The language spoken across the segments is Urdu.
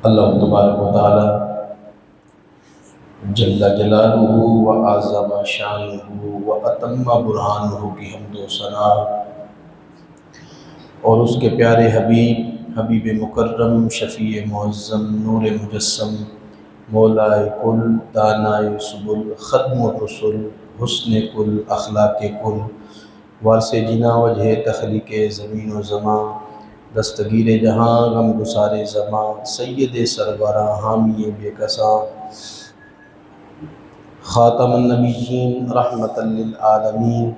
اللہ تبارک و تعالی جل جلالہ و اعظم شانہ و اتم برہانہ کی حمد و ثنا اور اس کے پیارے حبیب مکرم شفیع معظم نور مجسم مولائے کل دانائے سبل ختم الرسل حسن کل اخلاق کل وارث جنا وجہ تخلیق زمین و زمان دستگیر جہاں غم گسار زمان سید سربراہ حامی بے کساں خاتم النبیین رحمت للعالمین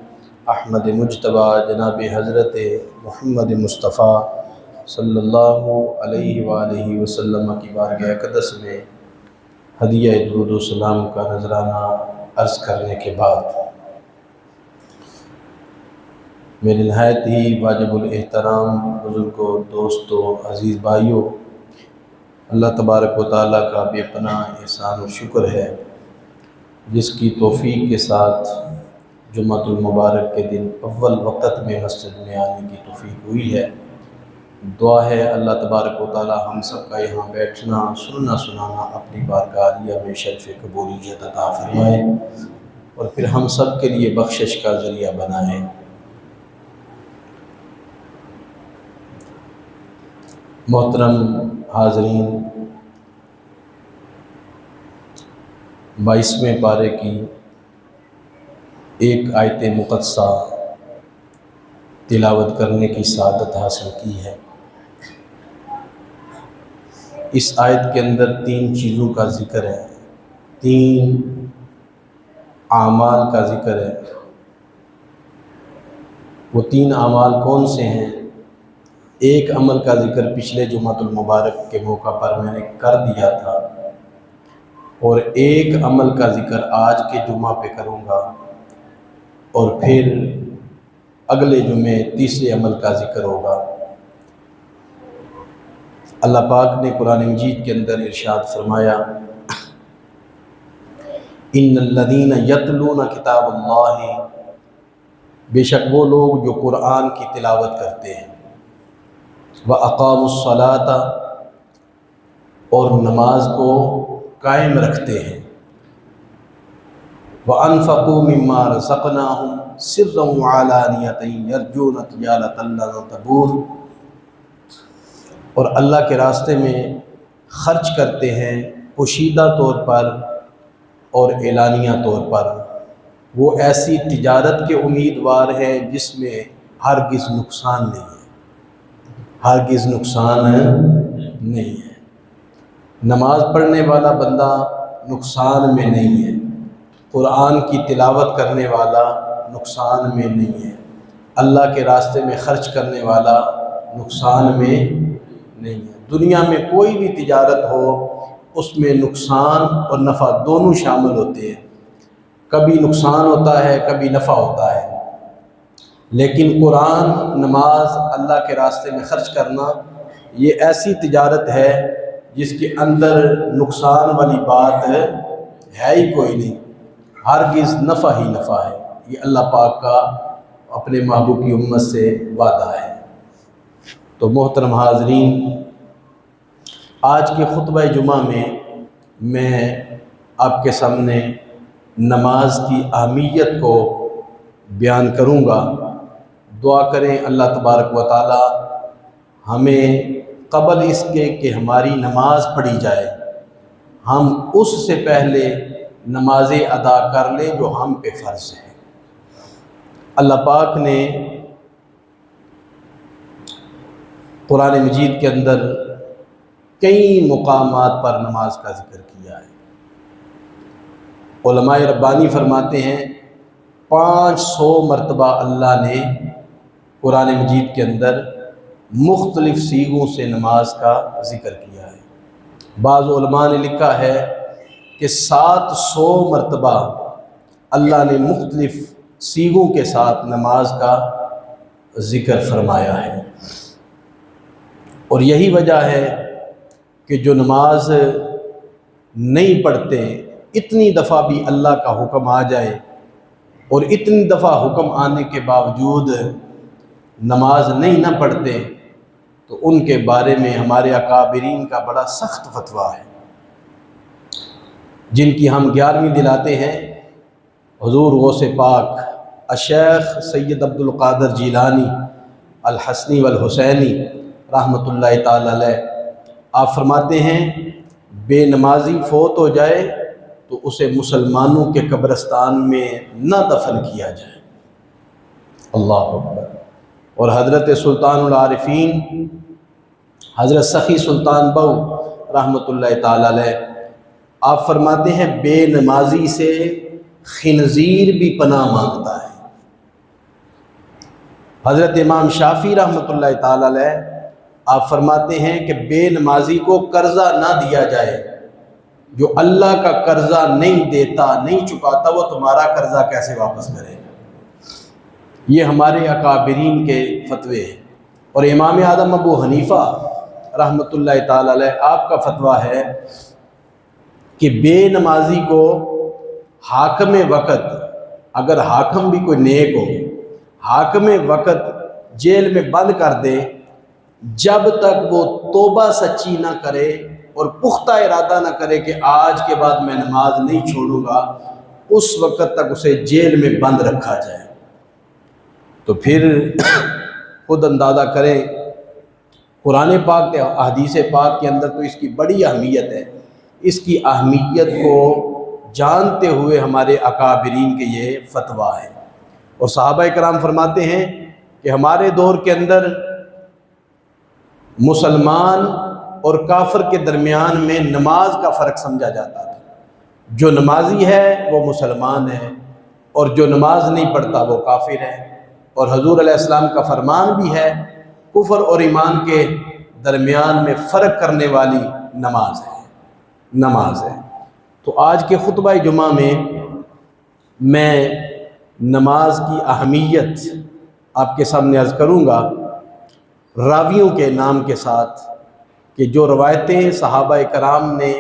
احمد مجتبیٰ جناب حضرت محمد مصطفیٰ صلی اللہ علیہ وآلہ وسلم کی بارگاہ اقدس میں ہدیہ درود و سلام کا نذرانہ عرض کرنے کے بعد میرے نہایت ہی واجب الاحترام بزرگوں، دوستوں، عزیز بھائیوں، اللہ تبارک و تعالیٰ کا بے پناہ احسان و شکر ہے جس کی توفیق کے ساتھ جمعۃ المبارک کے دن اول وقت میں مسجد میں آنے کی توفیق ہوئی ہے۔ دعا ہے اللہ تبارک و تعالیٰ ہم سب کا یہاں بیٹھنا، سننا سنانا اپنی بارگاہ عالیہ میں شرف قبولیت عطا فرمائے اور پھر ہم سب کے لیے بخشش کا ذریعہ بنائے۔ محترم حاضرین، 22ویں پارے کی ایک آیت مقدسہ تلاوت کرنے کی سعادت حاصل کی ہے۔ اس آیت کے اندر 3 چیزوں کا ذکر ہے، 3 اعمال کا ذکر ہے۔ وہ 3 اعمال کون سے ہیں؟ ایک عمل کا ذکر پچھلے جمعۃ المبارک کے موقع پر میں نے کر دیا تھا اور ایک عمل کا ذکر آج کے جمعہ پہ کروں گا اور پھر اگلے جمعے تیسرے عمل کا ذکر ہوگا۔ اللہ پاک نے قرآن مجید کے اندر ارشاد فرمایا، ان الذین یتلون کتاب اللہ، بے شک وہ لوگ جو قرآن کی تلاوت کرتے ہیں، وَأَقَامُوا الصَّلَاةَ اور نماز کو قائم رکھتے ہیں، وَأَنفَقُوا مِمَّا رَزَقْنَاهُمْ سِرًّا وَعَلَانِيَةً يَرْجُونَ تِجَارَةً لَّن تَبُورَ، اور اللہ کے راستے میں خرچ کرتے ہیں پوشیدہ طور پر اور اعلانیہ طور پر، وہ ایسی تجارت کے امیدوار ہے جس میں ہرگز نقصان نہیں ہے، ہرگز نقصان نہیں ہے۔ نماز پڑھنے والا بندہ نقصان میں نہیں ہے، قرآن کی تلاوت کرنے والا نقصان میں نہیں ہے، اللہ کے راستے میں خرچ کرنے والا نقصان میں نہیں ہے۔ دنیا میں کوئی بھی تجارت ہو اس میں نقصان اور نفع دونوں شامل ہوتے ہیں، کبھی نقصان ہوتا ہے کبھی نفع ہوتا ہے، لیکن قرآن، نماز، اللہ کے راستے میں خرچ کرنا یہ ایسی تجارت ہے جس کے اندر نقصان والی بات ہے ہی کوئی نہیں، ہرگز نفع ہی نفع ہے۔ یہ اللہ پاک کا اپنے محبوب کی امت سے وعدہ ہے۔ تو محترم حاضرین، آج کے خطبہ جمعہ میں آپ کے سامنے نماز کی اہمیت کو بیان کروں گا۔ دعا کریں اللہ تبارک و تعالی ہمیں قبل اس کے کہ ہماری نماز پڑھی جائے، ہم اس سے پہلے نمازیں ادا کر لیں جو ہم پہ فرض ہے۔ اللہ پاک نے قرآن مجید کے اندر کئی مقامات پر نماز کا ذکر کیا ہے۔ علماء ربانی فرماتے ہیں 500 مرتبہ اللہ نے قرآن مجید کے اندر مختلف صیغوں سے نماز کا ذکر کیا ہے۔ بعض علماء نے لکھا ہے کہ 700 مرتبہ اللہ نے مختلف صیغوں کے ساتھ نماز کا ذکر فرمایا ہے، اور یہی وجہ ہے کہ جو نماز نہیں پڑھتے، اتنی دفعہ بھی اللہ کا حکم آ جائے اور اتنی دفعہ حکم آنے کے باوجود نماز نہیں نہ پڑھتے تو ان کے بارے میں ہمارے اکابرین کا بڑا سخت فتویٰ ہے، جن کی ہم 11ویں دلاتے ہیں حضور غوث پاک الشیخ سید عبد القادر جیلانی الحسنی والحسینی رحمۃ اللہ تعالی علیہ۔ آپ فرماتے ہیں بے نمازی فوت ہو جائے تو اسے مسلمانوں کے قبرستان میں نہ دفن کیا جائے۔ اللہ اکبر۔ اور حضرت سلطان العارفین حضرت سخی سلطان بہو رحمۃ اللہ تعالی علیہ، آپ فرماتے ہیں بے نمازی سے خنزیر بھی پناہ مانگتا ہے۔ حضرت امام شافعی رحمۃ اللہ تعالی علیہ آپ فرماتے ہیں کہ بے نمازی کو قرضہ نہ دیا جائے، جو اللہ کا قرضہ نہیں دیتا نہیں چکاتا وہ تمہارا قرضہ کیسے واپس کرے گا۔ یہ ہمارے اکابرین کے فتوے ہیں۔ اور امام اعظم ابو حنیفہ رحمۃ اللہ تعالی علیہ آپ کا فتویٰ ہے کہ بے نمازی کو حاکم وقت، اگر حاکم بھی کوئی نیک ہو، حاکم وقت جیل میں بند کر دے، جب تک وہ توبہ سچی نہ کرے اور پختہ ارادہ نہ کرے کہ آج کے بعد میں نماز نہیں چھوڑوں گا، اس وقت تک اسے جیل میں بند رکھا جائے۔ تو پھر خود اندازہ کریں، قرآن پاک احادیث پاک کے اندر تو اس کی بڑی اہمیت ہے۔ اس کی اہمیت کو جانتے ہوئے ہمارے اکابرین کے یہ فتویٰ ہے۔ اور صحابہ کرام فرماتے ہیں کہ ہمارے دور کے اندر مسلمان اور کافر کے درمیان میں نماز کا فرق سمجھا جاتا تھا۔ جو نمازی ہے وہ مسلمان ہے اور جو نماز نہیں پڑھتا وہ کافر ہے۔ اور حضور علیہ السلام کا فرمان بھی ہے کفر اور ایمان کے درمیان میں فرق کرنے والی نماز ہے۔ تو آج کے خطبہ جمعہ میں نماز کی اہمیت آپ کے سامنے عرض کروں گا، راویوں کے نام کے ساتھ، کہ جو روایتیں صحابہ کرام نے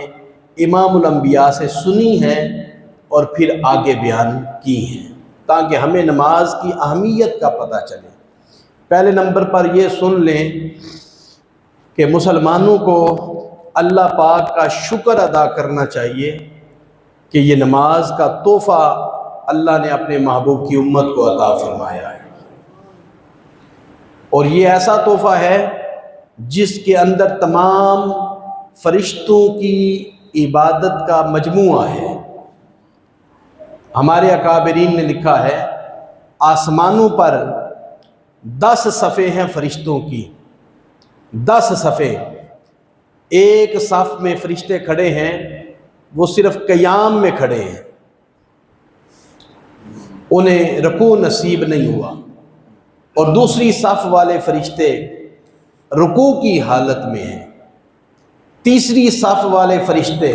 امام الانبیاء سے سنی ہیں اور پھر آگے بیان کی ہیں، تاکہ ہمیں نماز کی اہمیت کا پتہ چلے۔ پہلے نمبر پر یہ سن لیں کہ مسلمانوں کو اللہ پاک کا شکر ادا کرنا چاہیے کہ یہ نماز کا تحفہ اللہ نے اپنے محبوب کی امت کو عطا فرمایا ہے، اور یہ ایسا تحفہ ہے جس کے اندر تمام فرشتوں کی عبادت کا مجموعہ ہے۔ ہمارے اکابرین نے لکھا ہے آسمانوں پر 10 صفیں ہیں فرشتوں کی، 10 صفیں، ایک صف میں فرشتے کھڑے ہیں، وہ صرف قیام میں کھڑے ہیں، انہیں رکوع نصیب نہیں ہوا، اور دوسری صف والے فرشتے رکوع کی حالت میں ہیں، تیسری صف والے فرشتے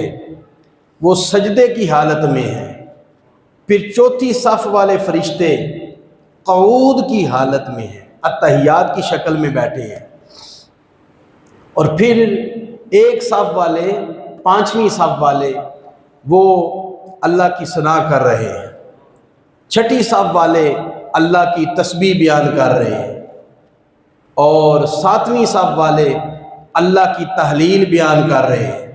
وہ سجدے کی حالت میں ہیں، پھر چوتھی صف والے فرشتے قعود کی حالت میں ہیں، اتحیات کی شکل میں بیٹھے ہیں، اور پھر ایک صف والے، 5ویں صف والے وہ اللہ کی ثنا کر رہے ہیں، 6ٹھی صف والے اللہ کی تسبیح بیان کر رہے ہیں، اور 7ویں صف والے اللہ کی تحلیل بیان کر رہے ہیں،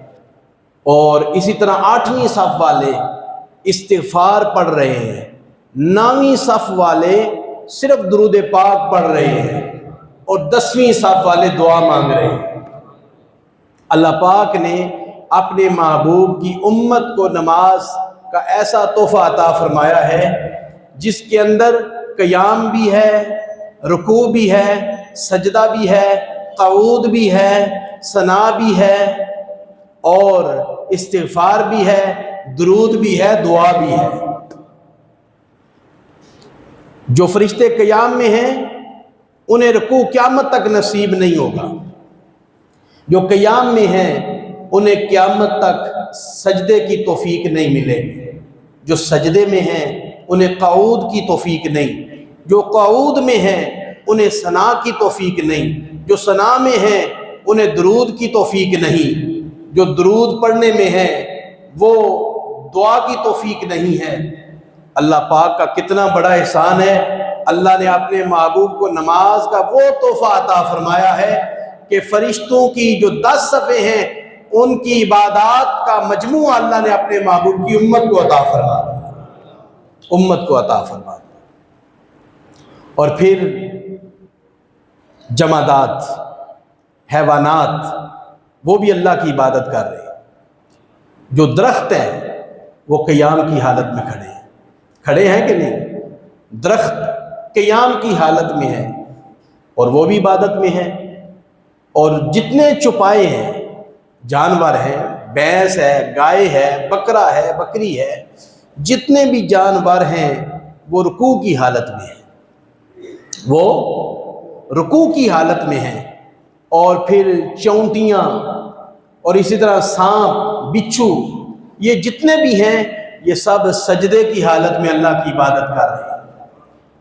اور اسی طرح 8ویں صف والے استغفار پڑھ رہے ہیں، 9ویں صف والے صرف درود پاک پڑھ رہے ہیں، اور 10ویں صف والے دعا مانگ رہے ہیں۔ اللہ پاک نے اپنے محبوب کی امت کو نماز کا ایسا تحفہ عطا فرمایا ہے جس کے اندر قیام بھی ہے، رکوع بھی ہے، سجدہ بھی ہے، قعود بھی ہے، ثنا بھی ہے، اور استغفار بھی ہے، درود بھی ہے، دعا بھی ہے۔ جو فرشتے قیام میں ہیں انہیں رکوع قیامت تک نصیب نہیں ہوگا، جو قیام میں ہیں انہیں قیامت تک سجدے کی توفیق نہیں ملے گی، جو سجدے میں ہیں انہیں قعود کی توفیق نہیں، جو قعود میں ہیں انہیں ثنا کی توفیق نہیں، جو ثنا میں ہیں انہیں درود کی توفیق نہیں، جو درود پڑھنے میں ہیں وہ دعا کی توفیق نہیں ہے۔ اللہ پاک کا کتنا بڑا احسان ہے، اللہ نے اپنے محبوب کو نماز کا وہ تحفہ عطا فرمایا ہے کہ فرشتوں کی جو 10 صفیں ہیں ان کی عبادات کا مجموعہ اللہ نے اپنے محبوب کی امت کو عطا فرما دیا، امت کو عطا فرما دیا۔ اور پھر جمادات، حیوانات، وہ بھی اللہ کی عبادت کر رہے ہیں۔ جو درخت ہیں وہ قیام کی حالت میں کھڑے ہیں کہ نہیں؟ درخت قیام کی حالت میں ہے اور وہ بھی عبادت میں ہے۔ اور جتنے چوپائے ہیں، جانور ہیں، بھینس ہے، گائے ہے، بکرا ہے، بکری ہے، جتنے بھی جانور ہیں وہ رکوع کی حالت میں ہیں، وہ رکوع کی حالت میں ہیں۔ اور پھر چونٹیاں اور اسی طرح سانپ، بچھو، یہ جتنے بھی ہیں یہ سب سجدے کی حالت میں اللہ کی عبادت کر رہے ہیں۔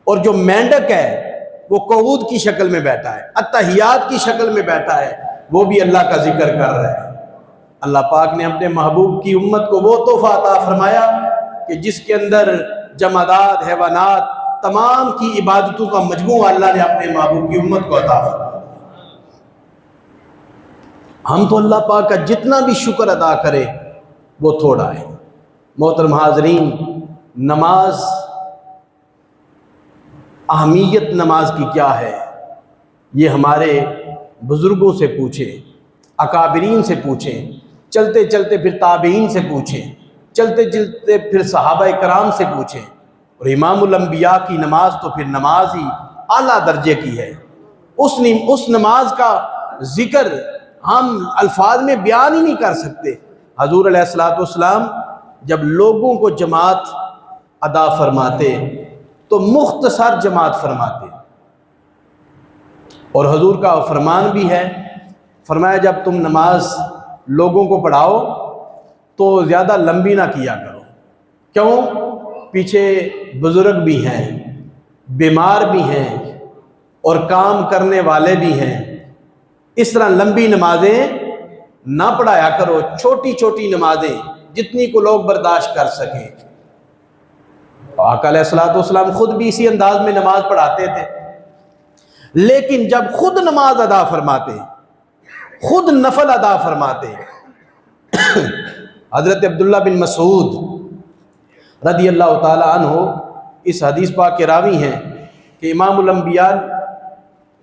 اور جو مینڈک ہے وہ قعود کی شکل میں بیٹھا ہے، اتحیات کی شکل میں بیٹھا ہے، وہ بھی اللہ کا ذکر کر رہا ہے۔ اللہ پاک نے اپنے محبوب کی امت کو وہ تحفہ عطا فرمایا کہ جس کے اندر جمادات، حیوانات، تمام کی عبادتوں کا مجموعہ اللہ نے اپنے محبوب کی امت کو عطا فرمایا۔ ہم تو اللہ پاک کا جتنا بھی شکر ادا کرے وہ تھوڑا ہے۔ محترم حاضرین، نماز، اہمیت نماز کی کیا ہے یہ ہمارے بزرگوں سے پوچھیں، اکابرین سے پوچھیں، چلتے چلتے پھر تابعین سے پوچھیں، چلتے چلتے پھر صحابہ کرام سے پوچھیں۔ اور امام الانبیاء کی نماز تو پھر نماز ہی اعلیٰ درجے کی ہے۔ اس نماز کا ذکر ہم الفاظ میں بیان ہی نہیں کر سکتے۔ حضور علیہ الصلوۃ والسلام جب لوگوں کو جماعت ادا فرماتے تو مختصر جماعت فرماتے، اور حضور کا فرمان بھی ہے، فرمایا جب تم نماز لوگوں کو پڑھاؤ تو زیادہ لمبی نہ کیا کرو۔ کیوں؟ پیچھے بزرگ بھی ہیں، بیمار بھی ہیں، اور کام کرنے والے بھی ہیں۔ اس طرح لمبی نمازیں نہ پڑھایا کرو، چھوٹی چھوٹی نمازیں جتنی کو لوگ برداشت کر سکیں۔ آقا علیہ الصلوۃ والسلام خود بھی اسی انداز میں نماز پڑھاتے تھے، لیکن جب خود نماز ادا فرماتے، خود نفل ادا فرماتے، حضرت عبداللہ بن مسعود رضی اللہ تعالی عنہ اس حدیث پاک کے راوی ہیں کہ امام الانبیاء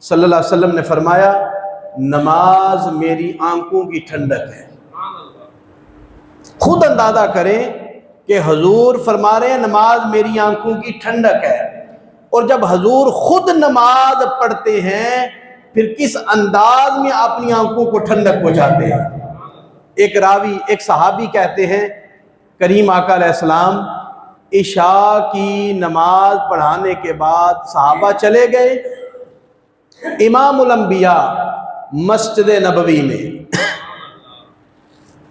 صلی اللہ علیہ وسلم نے فرمایا، نماز میری آنکھوں کی ٹھنڈک ہے۔ خود اندازہ کریں کہ حضور فرما رہے ہیں نماز میری آنکھوں کی ٹھنڈک ہے، اور جب حضور خود نماز پڑھتے ہیں پھر کس انداز میں اپنی آنکھوں کو ٹھنڈک پہنچاتے ہیں۔ ایک راوی، ایک صحابی کہتے ہیں کریم آقا علیہ السلام عشاء کی نماز پڑھانے کے بعد صحابہ چلے گئے، امام الانبیاء مسجد نبوی میں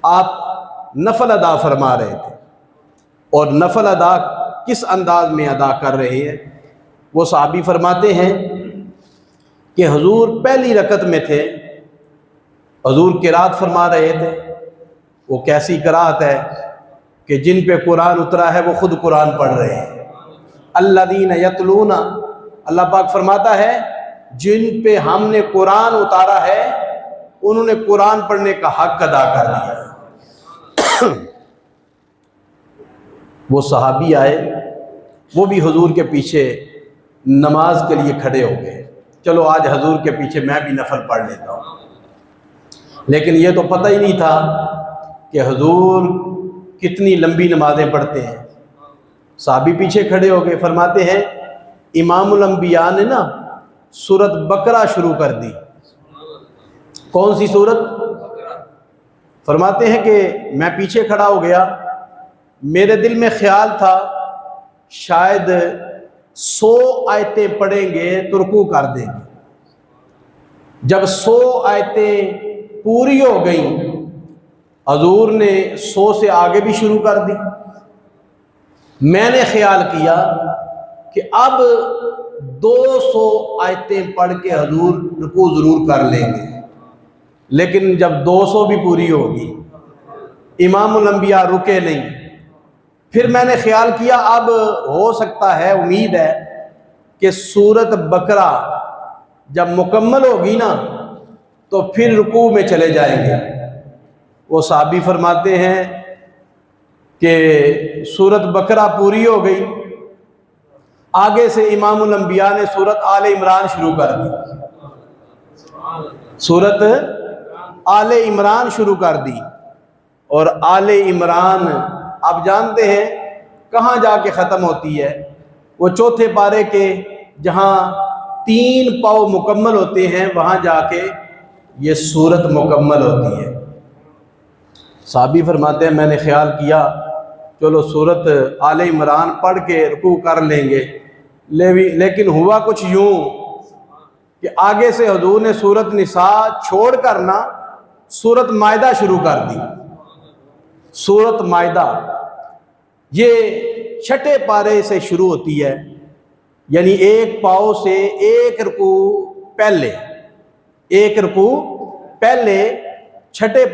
آپ نفل ادا فرما رہے تھے، اور نفل ادا کس انداز میں ادا کر رہے ہیں؟ وہ صحابی فرماتے ہیں کہ حضور پہلی رکعت میں تھے، حضور قرات فرما رہے تھے۔ وہ کیسی قرات ہے کہ جن پہ قرآن اترا ہے وہ خود قرآن پڑھ رہے ہیں۔ الذین یتلون، اللہ پاک فرماتا ہے جن پہ ہم نے قرآن اتارا ہے انہوں نے قرآن پڑھنے کا حق ادا کر دیا۔ وہ صحابی آئے، وہ بھی حضور کے پیچھے نماز کے لیے کھڑے ہو گئے، چلو آج حضور کے پیچھے میں بھی نفل پڑھ لیتا ہوں۔ لیکن یہ تو پتہ ہی نہیں تھا کہ حضور کتنی لمبی نمازیں پڑھتے ہیں۔ صحابی پیچھے کھڑے ہو گئے، فرماتے ہیں امام الانبیاء نے نا سورت بقرہ شروع کر دی۔ کون سی سورت؟ فرماتے ہیں کہ میں پیچھے کھڑا ہو گیا، میرے دل میں خیال تھا شاید 100 آیتیں پڑھیں گے تو رکوع کر دیں گے۔ جب 100 آیتیں پوری ہو گئیں حضور نے 100 سے آگے بھی شروع کر دی۔ میں نے خیال کیا کہ اب 200 آیتیں پڑھ کے حضور رکوع ضرور کر لیں گے، لیکن جب 200 بھی پوری ہوگی امام الانبیاء رکے نہیں۔ پھر میں نے خیال کیا اب ہو سکتا ہے، امید ہے کہ سورت بقرہ جب مکمل ہوگی نا تو پھر رکوع میں چلے جائیں گے۔ وہ صحابی فرماتے ہیں کہ سورت بقرہ پوری ہو گئی، آگے سے امام الانبیاء نے سورت آل عمران شروع کر دی، سورت آل عمران شروع کر دی، اور آل عمران آپ جانتے ہیں کہاں جا کے ختم ہوتی ہے؟ وہ چوتھے پارے کے جہاں 3 پاؤ مکمل ہوتے ہیں وہاں جا کے یہ سورت مکمل ہوتی ہے۔ صحابی فرماتے ہیں میں نے خیال کیا چلو سورت آل عمران پڑھ کے رکوع کر لیں گے، لیکن ہوا کچھ یوں کہ آگے سے حضور نے سورت نساء چھوڑ کر نا سورت مائدہ شروع کر دی۔ سورت مائدہ یہ چھٹے پارے سے شروع ہوتی ہے، یعنی 1 پاؤ سے 1 رکوع پہلے چھٹے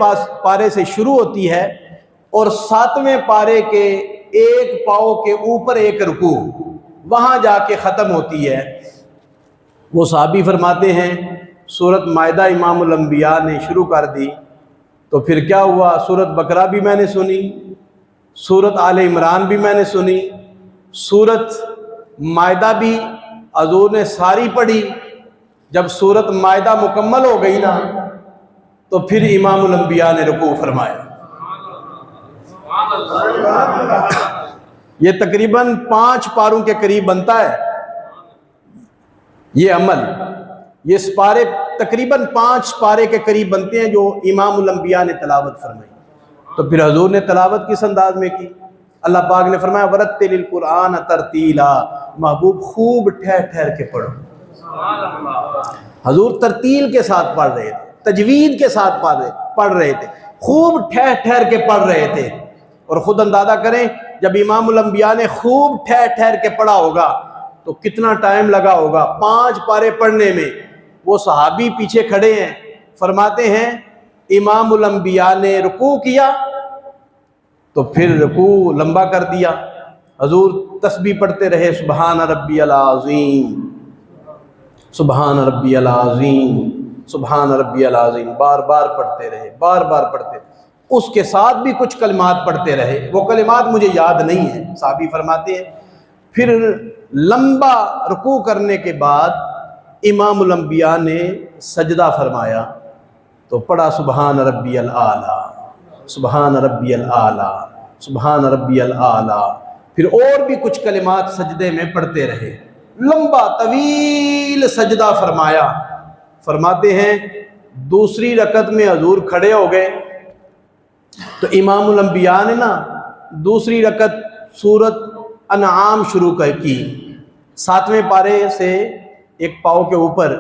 پارے سے شروع ہوتی ہے، اور 7ویں پارے کے 1 پاؤ کے اوپر 1 رکوع وہاں جا کے ختم ہوتی ہے۔ وہ صحابی فرماتے ہیں سورت مائدہ امام الانبیاء نے شروع کر دی تو پھر کیا ہوا، سورت بقرہ بھی میں نے سنی، سورت آل عمران بھی میں نے سنی، سورت مائدہ بھی حضور نے ساری پڑھی۔ جب سورت مائدہ مکمل ہو گئی نا تو پھر امام الانبیاء نے رکوع فرمایا۔ یہ تقریباً 5 پاروں کے قریب بنتا ہے یہ عمل، یہ سپارے تقریباً 5 پارے کے قریب بنتے ہیں جو امام الانبیاء نے تلاوت فرمائی۔ تو پھر حضور نے تلاوت کس انداز میں کی؟ اللہ پاک نے فرمایا وَرَتِّلِ الْقُرْآنَ تَرْتِيلًا، محبوب خوب ٹھہر ٹھہر کے پڑھو۔ حضور ترتیل کے ساتھ پڑھ رہے تھے، تجوید کے ساتھ پڑھ رہے تھے، خوب ٹھہر ٹھہر کے پڑھ رہے تھے۔ اور خود اندازہ کریں جب امام الانبیاء نے خوب ٹھہر ٹھہر کے پڑھا ہوگا تو کتنا ٹائم لگا ہوگا 5 پارے پڑھنے میں۔ وہ صحابی پیچھے کھڑے ہیں، فرماتے ہیں امام الانبیاء نے رکوع کیا تو پھر رکوع لمبا کر دیا، حضور تسبیح پڑھتے رہے سبحان ربی العظیم، سبحان ربی العظیم، سبحان ربی العظیم، بار بار پڑھتے رہے، بار بار پڑھتے، اس کے ساتھ بھی کچھ کلمات پڑھتے رہے، وہ کلمات مجھے یاد نہیں ہیں۔ صحابی فرماتے ہیں پھر لمبا رکوع کرنے کے بعد امام الانبیاء نے سجدہ فرمایا تو پڑھا سبحان ربی الاعلیٰ، سبحان ربی الاعلیٰ، سبحان ربی الاعلیٰ، پھر اور بھی کچھ کلمات سجدے میں پڑھتے رہے، لمبا طویل سجدہ فرمایا۔ فرماتے ہیں دوسری رکعت میں حضور کھڑے ہو گئے تو امام الانبیاء نے نا دوسری رکعت سورت انعام شروع کی، 7ویں پارے سے 1 پاؤ کے اوپر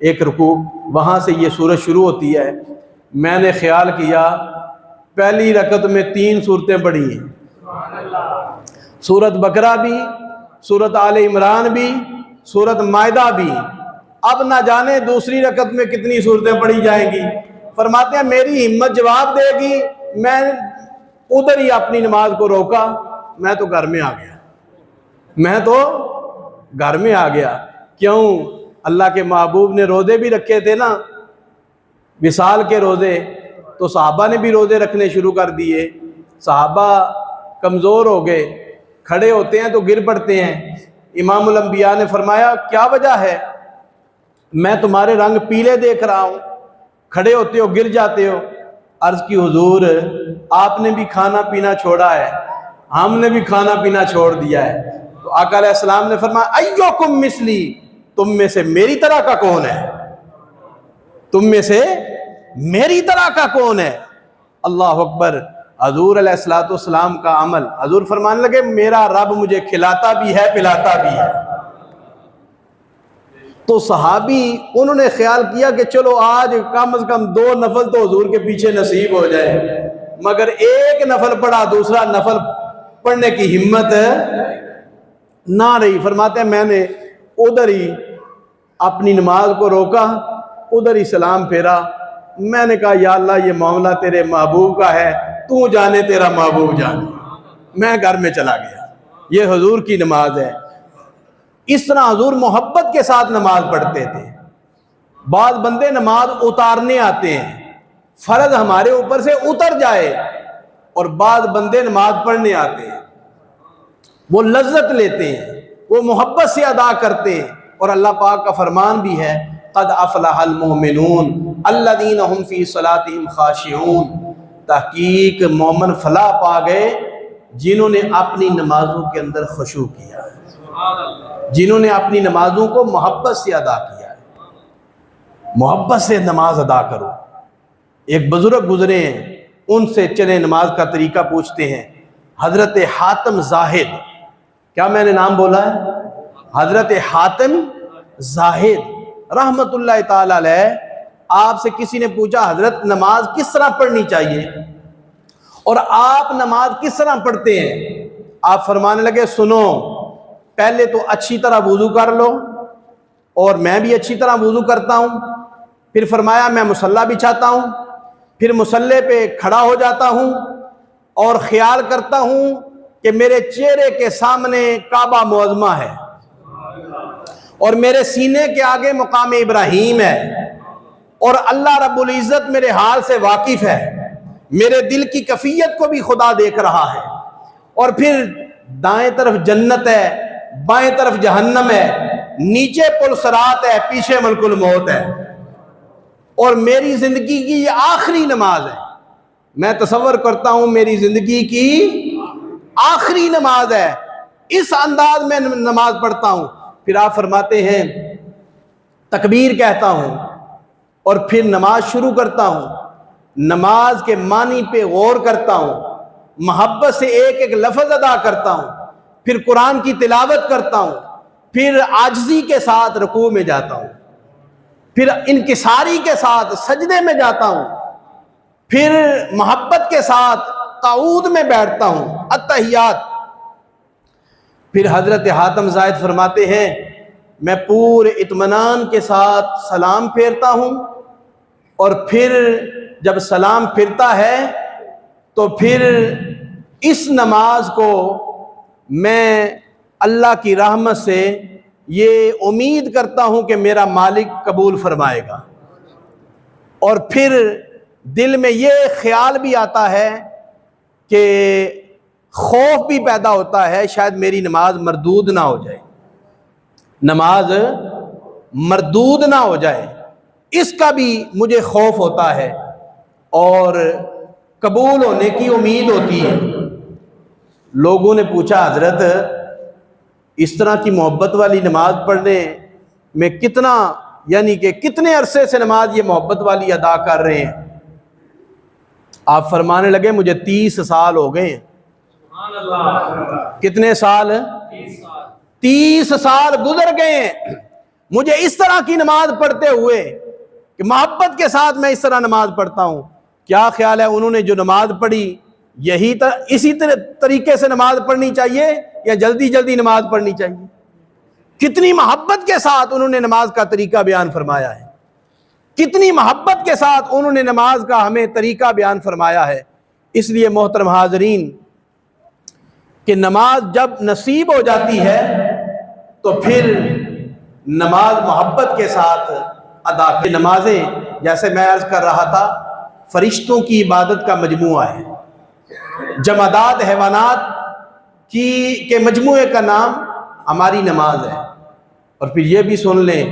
1 رکوع، وہاں سے یہ سورت شروع ہوتی ہے۔ میں نے خیال کیا پہلی رکعت میں 3 سورتیں پڑھی ہیں، سورت بقرہ بھی، سورت آل عمران بھی، سورت مائدہ بھی، اب نہ جانے دوسری رکعت میں کتنی سورتیں پڑھی جائیں گی۔ فرماتے ہیں میری ہمت جواب دے گی، میں ادھر ہی اپنی نماز کو روکا، میں تو گھر میں آ گیا، کیوں؟ اللہ کے محبوب نے روزے بھی رکھے تھے نا، وصال کے روزے، تو صحابہ نے بھی روزے رکھنے شروع کر دیے، صحابہ کمزور ہو گئے، کھڑے ہوتے ہیں تو گر پڑتے ہیں۔ امام الانبیاء نے فرمایا کیا وجہ ہے؟ میں تمہارے رنگ پیلے دیکھ رہا ہوں، کھڑے ہوتے ہو گر جاتے ہو۔ عرض کی حضور آپ نے بھی کھانا پینا چھوڑا ہے، ہم نے بھی کھانا پینا چھوڑ دیا ہے۔ تو آقا علیہ السلام نے فرمایا ایوکم مثلی، تم میں سے میری طرح کا کون ہے؟ تم میں سے میری طرح کا کون ہے؟ اللہ اکبر۔ حضور علیہ السلام کا عمل، حضور فرمانے لگے میرا رب مجھے کھلاتا بھی ہے پلاتا بھی ہے۔ تو صحابی انہوں نے خیال کیا کہ چلو آج کم از کم 2 نفل تو حضور کے پیچھے نصیب ہو جائے، مگر 1 نفل پڑھا، دوسرا نفل پڑھنے کی ہمت نہ رہی۔ فرماتے ہیں میں نے ادھر ہی اپنی نماز کو روکا، ادھر ہی سلام پھیرا، میں نے کہا یا اللہ یہ معاملہ تیرے محبوب کا ہے، تو جانے تیرا محبوب جانے، میں گھر میں چلا گیا۔ یہ حضور کی نماز ہے۔ اس طرح حضور محبت کے ساتھ نماز پڑھتے تھے، بعض بندے نماز اتارنے آتے ہیں، فرض ہمارے اوپر سے اتر جائے، اور بعض بندے نماز پڑھنے آتے ہیں، وہ لذت لیتے ہیں، وہ محبت سے ادا کرتے ہیں، اور اللہ پاک کا فرمان بھی ہے قد افلح المؤمنون الذین هم فی صلاتهم خاشعون، تحقیق مومن فلاح پا گئے جنہوں نے اپنی نمازوں کے اندر خشوع کیا ہے، جنہوں نے اپنی نمازوں کو محبت سے ادا کیا ہے۔ محبت سے نماز ادا کرو۔ ایک بزرگ گزرے ہیں، ان سے چلے نماز کا طریقہ پوچھتے ہیں، حضرت حاتم زاہد، کیا میں نے نام بولا ہے؟ حضرت حاتم زاہد رحمت اللہ تعالی علیہ، آپ سے کسی نے پوچھا حضرت نماز کس طرح پڑھنی چاہیے اور آپ نماز کس طرح پڑھتے ہیں؟ آپ فرمانے لگے سنو، پہلے تو اچھی طرح وضو کر لو، اور میں بھی اچھی طرح وضو کرتا ہوں، پھر فرمایا میں مصلی بچھاتا ہوں، پھر مصلی پہ کھڑا ہو جاتا ہوں اور خیال کرتا ہوں کہ میرے چہرے کے سامنے کعبہ معظمہ ہے اور میرے سینے کے آگے مقام ابراہیم ہے، اور اللہ رب العزت میرے حال سے واقف ہے، میرے دل کی کیفیت کو بھی خدا دیکھ رہا ہے، اور پھر دائیں طرف جنت ہے، بائیں طرف جہنم ہے، نیچے پل صراط ہے، پیچھے ملک الموت ہے، اور میری زندگی کی یہ آخری نماز ہے، میں تصور کرتا ہوں میری زندگی کی آخری نماز ہے، اس انداز میں نماز پڑھتا ہوں۔ پھر آپ فرماتے ہیں تکبیر کہتا ہوں اور پھر نماز شروع کرتا ہوں، نماز کے معنی پہ غور کرتا ہوں، محبت سے ایک ایک لفظ ادا کرتا ہوں، پھر قرآن کی تلاوت کرتا ہوں، پھر عاجزی کے ساتھ رکوع میں جاتا ہوں، پھر انکساری کے ساتھ سجدے میں جاتا ہوں، پھر محبت کے ساتھ قعود میں بیٹھتا ہوں، التحیات۔ پھر حضرت حاتم زاہد فرماتے ہیں میں پورے اطمینان کے ساتھ سلام پھیرتا ہوں، اور پھر جب سلام پھرتا ہے تو پھر اس نماز کو میں اللہ کی رحمت سے یہ امید کرتا ہوں کہ میرا مالک قبول فرمائے گا، اور پھر دل میں یہ خیال بھی آتا ہے کہ خوف بھی پیدا ہوتا ہے شاید میری نماز مردود نہ ہو جائے، نماز مردود نہ ہو جائے، اس کا بھی مجھے خوف ہوتا ہے اور قبول ہونے کی امید ہوتی ہے۔ لوگوں نے پوچھا حضرت اس طرح کی محبت والی نماز پڑھنے میں کتنا، یعنی کہ کتنے عرصے سے نماز یہ محبت والی ادا کر رہے ہیں؟ آپ فرمانے لگے مجھے 30 سال ہو گئے ہیں۔ کتنے سال؟ 30 سال گزر گئے ہیں مجھے اس طرح کی نماز پڑھتے ہوئے کہ محبت کے ساتھ میں اس طرح نماز پڑھتا ہوں۔ کیا خیال ہے انہوں نے جو نماز پڑھی یہی اسی طریقے سے نماز پڑھنی چاہیے یا جلدی جلدی نماز پڑھنی چاہیے؟ کتنی محبت کے ساتھ انہوں نے نماز کا طریقہ بیان فرمایا ہے، کتنی محبت کے ساتھ انہوں نے نماز کا ہمیں طریقہ بیان فرمایا ہے۔ اس لیے محترم حاضرین کہ نماز جب نصیب ہو جاتی ہے تو پھر نماز محبت کے ساتھ ادا کی۔ نمازیں جیسے میں عرض کر رہا تھا فرشتوں کی عبادت کا مجموعہ ہے، جمادات حیوانات کے مجموعے کا نام ہماری نماز ہے۔ اور پھر یہ بھی سن لیں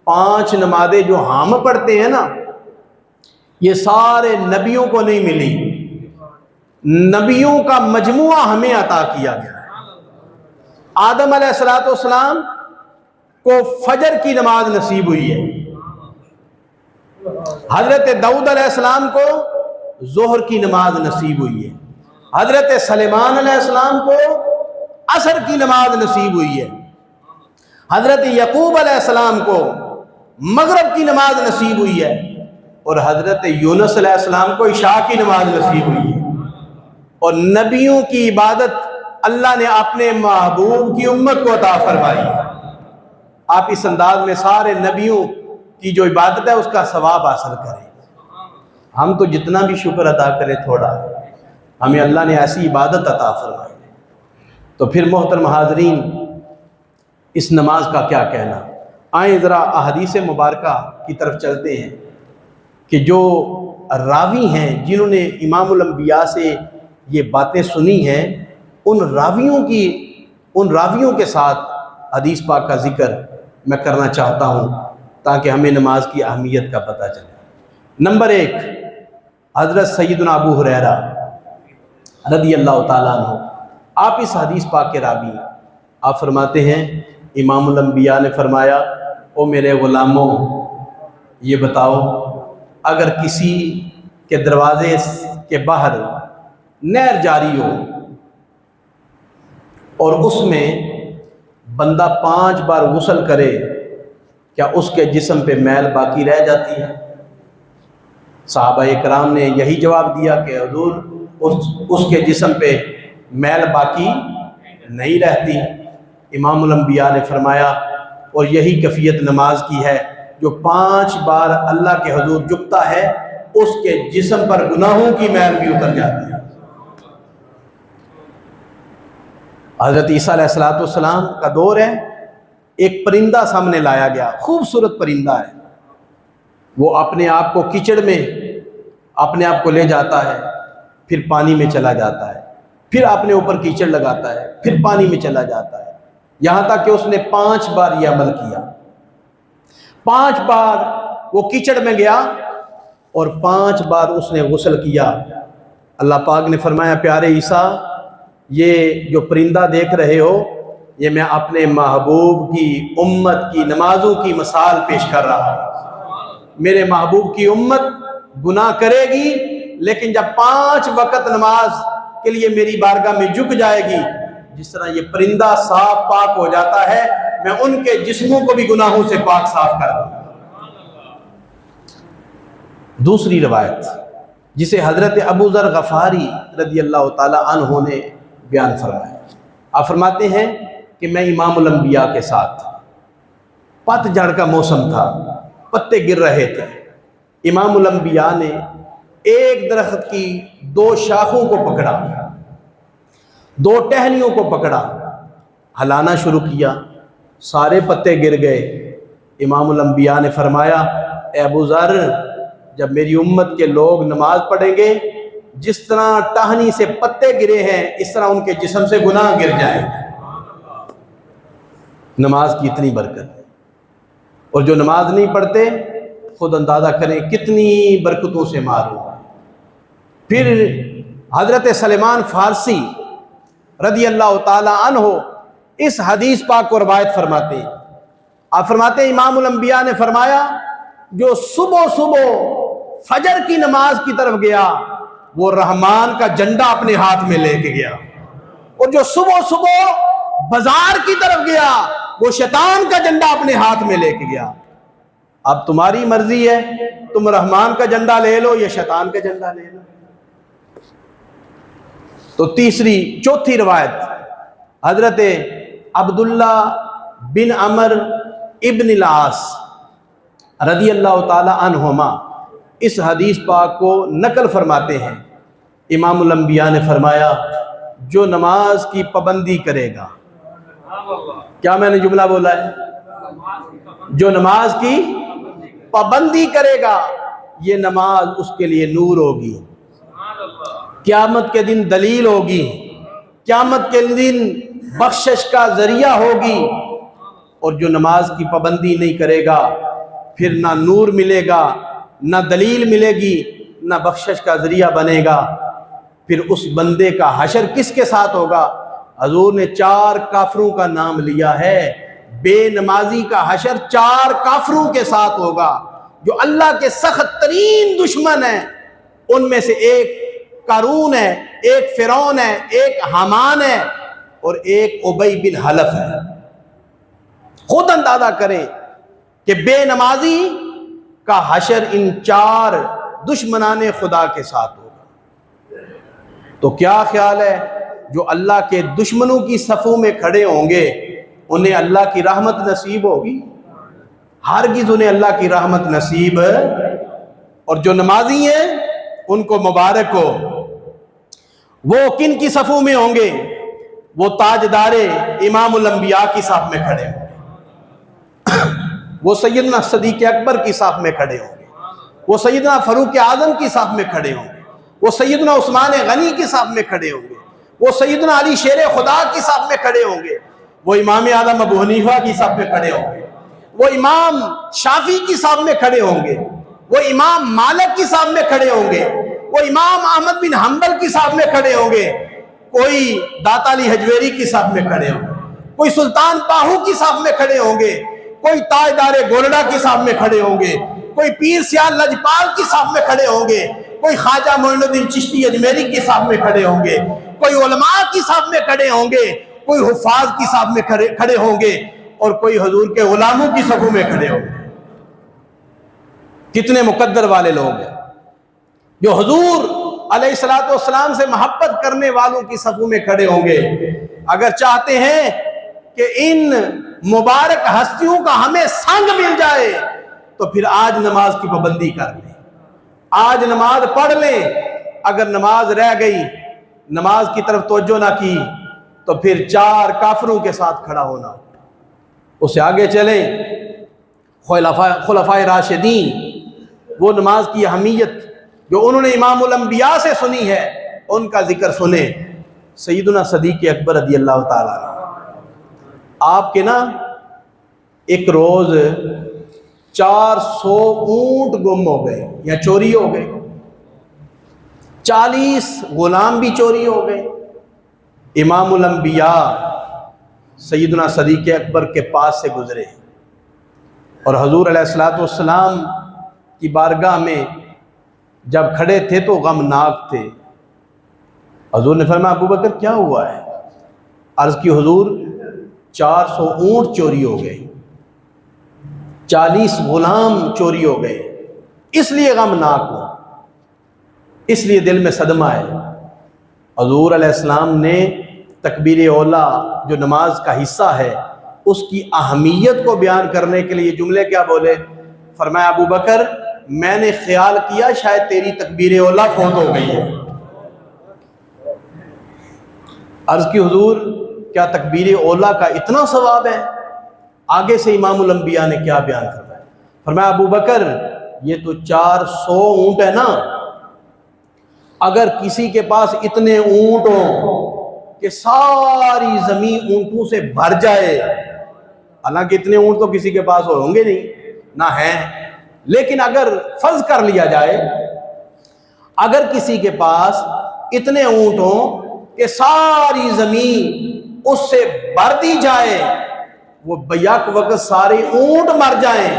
5 نمازیں جو ہم پڑھتے ہیں نا یہ سارے نبیوں کو نہیں ملی، نبیوں کا مجموعہ ہمیں عطا کیا گیا ہے۔ آدم علیہ السلام کو فجر کی نماز نصیب ہوئی ہے، حضرت داؤد علیہ السلام کو ظہر کی نماز نصیب ہوئی ہے، حضرت سلیمان علیہ السلام کو عصر کی نماز نصیب ہوئی ہے، حضرت یعقوب علیہ السلام کو مغرب کی نماز نصیب ہوئی ہے، اور حضرت یونس علیہ السلام کو عشاء کی نماز نصیب ہوئی ہے۔ اور نبیوں کی عبادت اللہ نے اپنے محبوب کی امت کو عطا فرمائی ہے۔ آپ اس انداز میں سارے نبیوں کی جو عبادت ہے اس کا ثواب حاصل کریں۔ ہم تو جتنا بھی شکر ادا کریں تھوڑا، ہمیں اللہ نے ایسی عبادت عطا فرمائی۔ تو پھر محترم حاضرین اس نماز کا کیا کہنا؟ آئیں ذرا احادیث مبارکہ کی طرف چلتے ہیں کہ جو راوی ہیں جنہوں نے امام الانبیاء سے یہ باتیں سنی ہیں، ان راویوں کے ساتھ حدیث پاک کا ذکر میں کرنا چاہتا ہوں تاکہ ہمیں نماز کی اہمیت کا پتہ چلے۔ نمبر 1، حضرت سیدنا ابو ہریرہ رضی اللہ تعالیٰ عنہ، آپ اس حدیث پاک کے راوی، آپ فرماتے ہیں امام الانبیاء نے فرمایا، او میرے غلاموں یہ بتاؤ، اگر کسی کے دروازے کے باہر نہر جاری ہو اور اس میں بندہ 5 بار غسل کرے، کیا اس کے جسم پہ میل باقی رہ جاتی ہے؟ صحابہ کرام نے یہی جواب دیا کہ حضور اس کے جسم پہ میل باقی نہیں رہتی۔ امام الانبیاء نے فرمایا اور یہی کیفیت نماز کی ہے، جو 5 بار اللہ کے حضور جھکتا ہے اس کے جسم پر گناہوں کی میل بھی اتر جاتی ہے۔ حضرت عیسیٰ علیہ السلام کا دور ہے، ایک پرندہ سامنے لایا گیا، خوبصورت پرندہ ہے، وہ اپنے آپ کو کیچڑ میں اپنے آپ کو لے جاتا ہے، پھر پانی میں چلا جاتا ہے، پھر اپنے اوپر کیچڑ لگاتا ہے، پھر پانی میں چلا جاتا ہے، یہاں تک کہ اس نے 5 بار یہ عمل کیا۔ 5 بار وہ کیچڑ میں گیا اور 5 بار اس نے غسل کیا۔ اللہ پاک نے فرمایا، پیارے عیسیٰ، یہ جو پرندہ دیکھ رہے ہو، یہ میں اپنے محبوب کی امت کی نمازوں کی مثال پیش کر رہا ہوں۔ میرے محبوب کی امت گناہ کرے گی، لیکن جب 5 وقت نماز کے لیے میری بارگاہ میں جھک جائے گی، جس طرح یہ پرندہ صاف پاک ہو جاتا ہے، میں ان کے جسموں کو بھی گناہوں سے پاک صاف کر دوں گا۔ دوسری روایت جسے حضرت ابو ذر غفاری رضی اللہ تعالی عنہ نے بیان فرمایا، آپ فرماتے ہیں کہ میں امام الانبیاء کے ساتھ تھا، پت جھڑ کا موسم تھا، پتے گر رہے تھے، امام الانبیاء نے ایک درخت کی 2 شاخوں کو پکڑا، 2 ٹہنیوں کو پکڑا، ہلانا شروع کیا، سارے پتے گر گئے۔ امام الانبیاء نے فرمایا، اے ابو ذر، جب میری امت کے لوگ نماز پڑھیں گے، جس طرح ٹہنی سے پتے گرے ہیں اس طرح ان کے جسم سے گناہ گر جائیں گے۔ نماز کی اتنی برکت ہے، اور جو نماز نہیں پڑھتے خود اندازہ کریں کتنی برکتوں سے محروم ہیں۔ پھر حضرت سلیمان فارسی رضی اللہ تعالی عنہ اس حدیث پاک کو روایت فرماتے ہیں، آپ فرماتے ہیں امام الانبیاء نے فرمایا، جو صبح فجر کی نماز کی طرف گیا وہ رحمان کا جھنڈا اپنے ہاتھ میں لے کے گیا، اور جو صبح بازار کی طرف گیا وہ شیطان کا جھنڈا اپنے ہاتھ میں لے کے گیا۔ اب تمہاری مرضی ہے، تم رحمان کا جھنڈا لے لو یا شیطان کا جھنڈا لے لو۔ تو چوتھی روایت حضرت عبداللہ بن عمر ابن العاص رضی اللہ تعالی عنہما اس حدیث پاک کو نقل فرماتے ہیں، امام الانبیاء نے فرمایا، جو نماز کی پابندی کرے گا، کیا میں نے جملہ بولا ہے؟ جو نماز کی پابندی کرے گا، یہ نماز اس کے لیے نور ہوگی، قیامت کے دن دلیل ہوگی، قیامت کے دن بخشش کا ذریعہ ہوگی۔ اور جو نماز کی پابندی نہیں کرے گا، پھر نہ نور ملے گا، نہ دلیل ملے گی، نہ بخشش کا ذریعہ بنے گا۔ پھر اس بندے کا حشر کس کے ساتھ ہوگا؟ حضور نے 4 کافروں کا نام لیا ہے، بے نمازی کا حشر 4 کافروں کے ساتھ ہوگا، جو اللہ کے سخت ترین دشمن ہیں۔ ان میں سے ایک قارون ہے، ایک فرعون ہے، ایک حامان ہے، اور ایک ابی بن حلف ہے۔ خود اندازہ کریں کہ بے نمازی کا حشر ان 4 دشمنان خدا کے ساتھ ہوگا۔ تو کیا خیال ہے جو اللہ کے دشمنوں کی صفوں میں کھڑے ہوں گے انہیں اللہ کی رحمت نصیب ہوگی؟ ہرگز انہیں اللہ کی رحمت نصیب، اور جو نمازی ہیں ان کو مبارک ہو۔ وہ کن کی صفوں میں ہوں گے؟ وہ تاجدار امام الانبیاء کی صف میں کھڑے ہوں گے۔ وہ سیدنا صدیق اکبر کی صف میں کھڑے ہوں گے، وہ سیدنا فاروق اعظم کی صف میں کھڑے ہوں گے، وہ سیدنا عثمان غنی کی صف میں کھڑے ہوں گے، وہ سیدنا علی شیر خدا کی صف میں کھڑے ہوں گے، وہ امام اعظم ابو حنیفہ کی صف میں کھڑے ہوں گے، وہ امام شافعی کی صف میں کھڑے ہوں گے، وہ امام مالک کی صف میں کھڑے ہوں گے، وہ امام احمد بن حنبل کی صف میں کھڑے ہوں گے، کوئی داتا علی حجویری کی صف میں کھڑے ہوں گے، کوئی سلطان باہو کی صف میں کھڑے ہوں گے، کوئی تاجدار گولڈا کی صف میں کھڑے ہوں گے، کوئی پیر سیال لجپال کی صف میں کھڑے ہوں گے، کوئی خواجہ معین الدین چشتی اجمیری کی صف میں کھڑے ہوں گے، کوئی علماء کی صف میں کھڑے ہوں گے، کوئی حفاظ کی صف میں کھڑے ہوں گے، اور کوئی حضور کے غلاموں کی صفوں میں کھڑے ہوں گے۔ کتنے مقدر والے لوگ ہیں جو حضور علیہ السلام سے محبت کرنے والوں کی صفوں میں کھڑے ہوں گے۔ اگر چاہتے ہیں کہ ان مبارک ہستیوں کا ہمیں سنگ مل جائے تو پھر آج نماز کی پابندی کر لیں، آج نماز پڑھ لیں۔ اگر نماز رہ گئی، نماز کی طرف توجہ نہ کی، تو پھر 4 کافروں کے ساتھ کھڑا ہونا۔ اسے آگے چلیں، خلفائے راشدین، وہ نماز کی اہمیت جو انہوں نے امام الانبیاء سے سنی ہے، ان کا ذکر سنیں۔ سیدنا صدیق اکبر رضی اللہ تعالیٰ عنہ، آپ کے نا ایک روز 400 اونٹ گم ہو گئے یا چوری ہو گئے، 40 غلام بھی چوری ہو گئے۔ امام الانبیاء سیدنا صدیق اکبر کے پاس سے گزرے اور حضور علیہ السلام کی بارگاہ میں جب کھڑے تھے تو غمناک تھے۔ حضور نے فرمایا ابو بکر کیا ہوا ہے؟ عرض کی حضور 400 اونٹ چوری ہو گئے، 40 غلام چوری ہو گئے، اس لیے غمناک ہوں، اس لیے دل میں صدمہ ہے۔ حضور علیہ السلام نے تکبیر اولا جو نماز کا حصہ ہے اس کی اہمیت کو بیان کرنے کے لیے جملے کیا بولے؟ فرمایا ابو بکر میں نے خیال کیا شاید تیری تکبیر اولا فوت ہو گئی ہے۔ عرض کی حضور کیا تکبیر اولا کا اتنا ثواب ہے؟ آگے سے امام الانبیاء نے کیا بیان فرمایا؟ فرمایا ابو بکر یہ تو 400 اونٹ ہے نا، اگر کسی کے پاس اتنے اونٹ ہوں کہ ساری زمین اونٹوں سے بھر جائے، حالانکہ اتنے اونٹ تو کسی کے پاس ہوں گے نہیں نہ ہیں، لیکن اگر فرض کر لیا جائے اگر کسی کے پاس اتنے اونٹ ہوں کہ ساری زمین اس سے بھر دی جائے، وہ بیک وقت سارے اونٹ مر جائیں،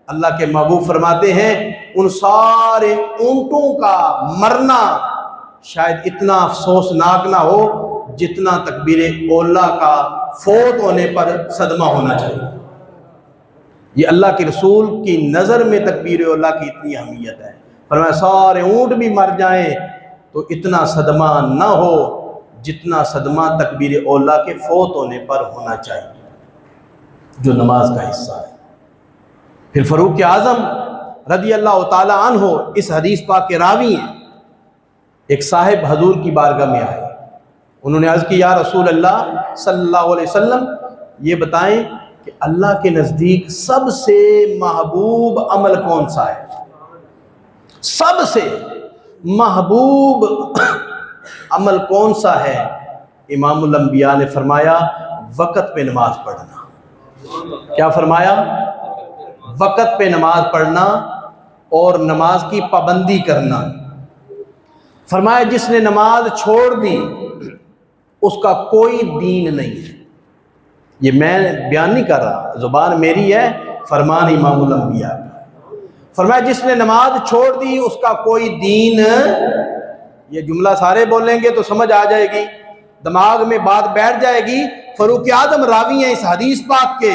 اللہ کے محبوب فرماتے ہیں ان سارے اونٹوں کا مرنا شاید اتنا افسوسناک نہ ہو جتنا تکبیر اولا کا فوت ہونے پر صدمہ ہونا چاہیے۔ یہ اللہ کے رسول کی نظر میں تکبیر اولا کی اتنی اہمیت ہے۔ فرمایا سارے اونٹ بھی مر جائیں تو اتنا صدمہ نہ ہو جتنا صدمہ تکبیر اولا کے فوت ہونے پر ہونا چاہیے جو نماز کا حصہ ہے۔ پھر فاروق اعظم رضی اللہ تعالی عنہ اس حدیث پاک کے راوی ہیں۔ ایک صاحب حضور کی بارگاہ میں آئے، انہوں نے عرض کی یا رسول اللہ صلی اللہ علیہ وسلم یہ بتائیں کہ اللہ کے نزدیک سب سے محبوب عمل کون سا ہے؟ سب سے محبوب عمل کون سا ہے؟ امام الانبیاء نے فرمایا وقت پہ نماز پڑھنا۔ کیا فرمایا؟ وقت پہ نماز پڑھنا اور نماز کی پابندی کرنا۔ فرمایا جس نے نماز چھوڑ دی اس کا کوئی دین نہیں ہے۔ یہ میں بیان نہیں کر رہا، زبان میری ہے، فرمان امام الانبیاء کا۔ فرمایا جس نے نماز چھوڑ دی اس کا کوئی دین، یہ جملہ سارے بولیں گے تو سمجھ آ جائے گی، دماغ میں بات بیٹھ جائے گی۔ فاروق اعظم راوی ہیں اس حدیث پاک کے۔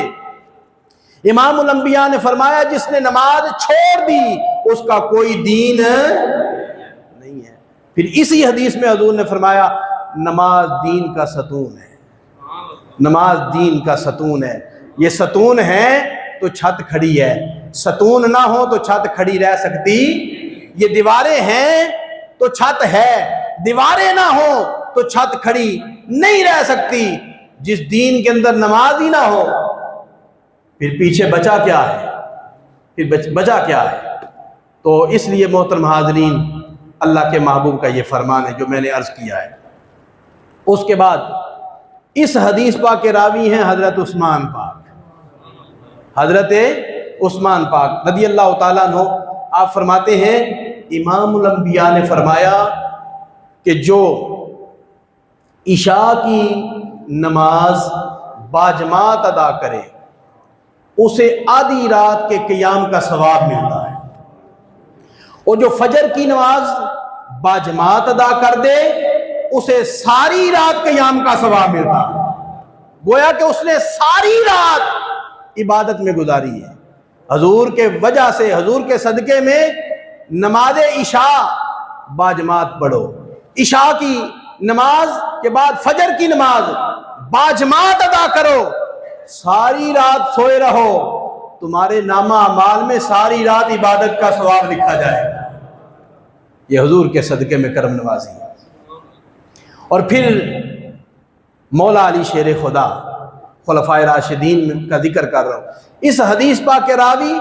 امام الانبیاء نے فرمایا جس نے نماز چھوڑ دی اس کا کوئی دین نہیں ہے۔ پھر اسی حدیث میں حضور نے فرمایا نماز دین کا ستون ہے، نماز دین کا ستون ہے۔ یہ ستون ہے تو چھت کھڑی ہے، ستون نہ ہو تو چھت کھڑی رہ سکتی؟ یہ دیواریں ہیں تو چھت ہے، دیواریں نہ ہو تو چھت کھڑی نہیں رہ سکتی۔ جس دین کے اندر نماز ہی نہ ہو پھر پیچھے بچا کیا ہے؟ پھر بچا کیا ہے؟ تو اس لیے محترم حاضرین، اللہ کے محبوب کا یہ فرمان ہے جو میں نے عرض کیا ہے۔ اس کے بعد اس حدیث پاک کے راوی ہیں حضرت عثمان پاک، حضرت عثمان پاک رضی اللہ تعالیٰ عنہ۔ آپ فرماتے ہیں امام الانبیاء نے فرمایا کہ جو عشاء کی نماز باجماعت ادا کرے اسے آدھی رات کے قیام کا ثواب ملتا ہے، اور جو فجر کی نماز باجماعت ادا کر دے اسے ساری رات قیام کا ثواب ملتا ہے۔ گویا کہ اس نے ساری رات عبادت میں گزاری ہے۔ حضور کے وجہ سے، حضور کے صدقے میں نماز عشاء باجماعت پڑھو، عشاء کی نماز کے بعد فجر کی نماز باجماعت ادا کرو، ساری رات سوئے رہو، تمہارے نامہ اعمال میں ساری رات عبادت کا ثواب لکھا جائے گا۔ یہ حضور کے صدقے میں کرم نوازی ہے۔ اور پھر مولا علی شیر خدا، خلفائے راشدین کا ذکر کر رہا ہوں۔ اس حدیث پاک کے راوی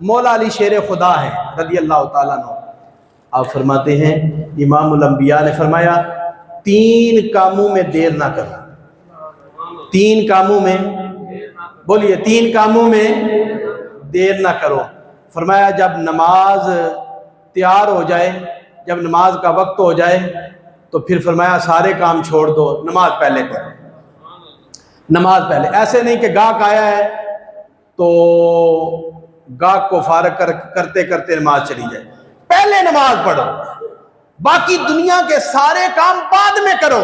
مولا علی شیر خدا ہے رضی اللہ تعالیٰ عنہ۔ آپ فرماتے ہیں امام الانبیاء نے فرمایا 3 کاموں میں دیر نہ کرو، 3 کاموں میں، بولیے 3 کاموں میں دیر نہ کرو۔ فرمایا جب نماز تیار ہو جائے، جب نماز کا وقت ہو جائے تو پھر فرمایا سارے کام چھوڑ دو، نماز پہلے پڑھو، نماز پہلے۔ ایسے نہیں کہ گاہک آیا ہے تو گاہک کو فارغ کرتے کرتے نماز چلی جائے، پہلے نماز پڑھو، باقی دنیا کے سارے کام بعد میں کرو۔